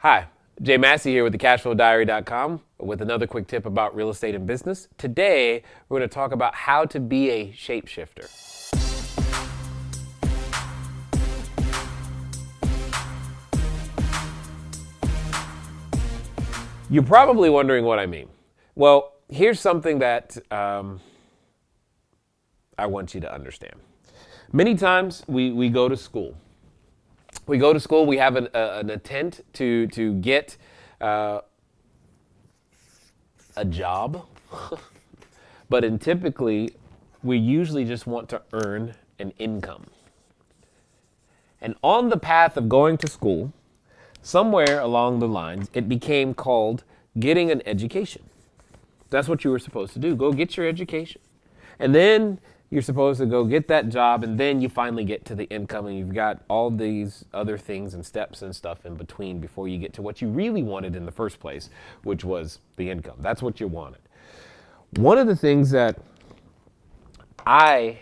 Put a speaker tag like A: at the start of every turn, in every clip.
A: Hi, Jay Massey here with thecashflowdiary.com with another quick tip about real estate and business. Today, we're going to talk about how to be a shapeshifter. You're probably wondering what I mean. Well, here's something that I want you to understand. Many times we go to school. We go to school, we have an intent to get a job, but typically we usually just want to earn an income. And on the path of going to school, somewhere along the lines, it became called getting an education. That's what you were supposed to do. Go get your education. And then you're supposed to go get that job, and then you finally get to the income, and you've got all these other things and steps and stuff in between before you get to what you really wanted in the first place, which was the income. That's what you wanted. One of the things that I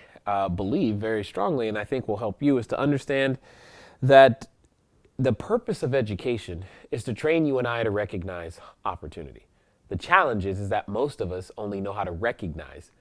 A: believe very strongly, and I think will help you, is to understand that the purpose of education is to train you and I to recognize opportunity. The challenge is that most of us only know how to recognize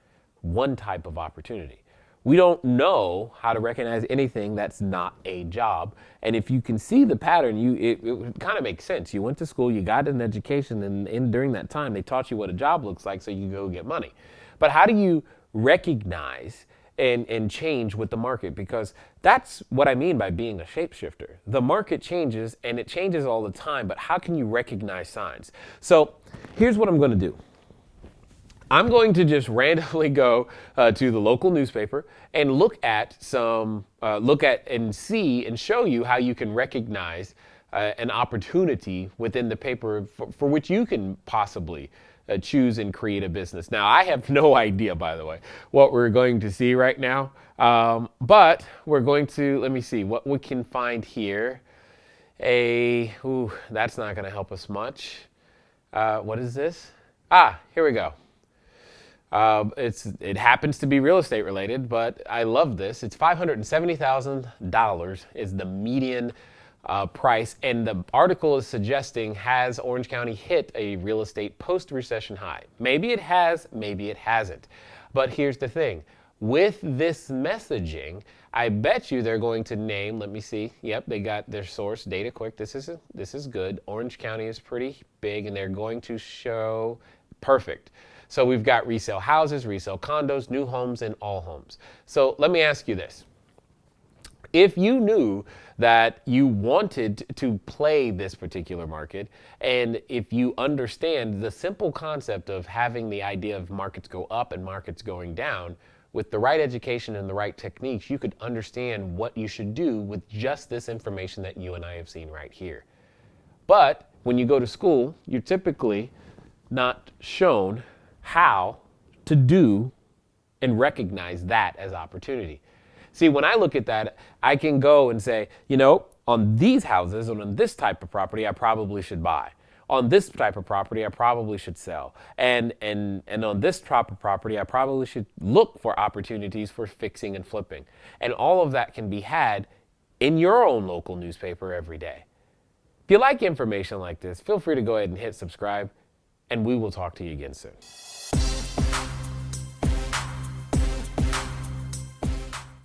A: one type of opportunity. We don't know how to recognize anything that's not a job. And if you can see the pattern, it kind of makes sense. You went to school, you got an education, and during that time, they taught you what a job looks like so you go get money. But how do you recognize and change with the market? Because that's what I mean by being a shapeshifter. The market changes, and it changes all the time, but how can you recognize signs? So here's what I'm going to do. I'm going to just randomly go to the local newspaper and look at and see and show you how you can recognize an opportunity within the paper for which you can possibly choose and create a business. Now, I have no idea, by the way, what we're going to see right now, but we're going to, let me see what we can find here. That's not going to help us much. What is this? Here we go. It happens to be real estate related, but I love this. It's $570,000 is the median price, and the article is suggesting, has Orange County hit a real estate post-recession high? Maybe it has, maybe it hasn't. But here's the thing. With this messaging, I bet you they're going to name, let me see, yep, they got their source, Data Quick. This is good. Orange County is pretty big, and they're going to show, perfect. So we've got resale houses, resale condos, new homes, and all homes. So let me ask you this. If you knew that you wanted to play this particular market, and if you understand the simple concept of having the idea of markets go up and markets going down, with the right education and the right techniques, you could understand what you should do with just this information that you and I have seen right here. But when you go to school, you're typically not shown how to do and recognize that as opportunity. See, when I look at that, I can go and say, on these houses and on this type of property, I probably should buy. On this type of property, I probably should sell. And on this type of property, I probably should look for opportunities for fixing and flipping. And all of that can be had in your own local newspaper every day. If you like information like this, feel free to go ahead and hit subscribe, and we will talk to you again soon.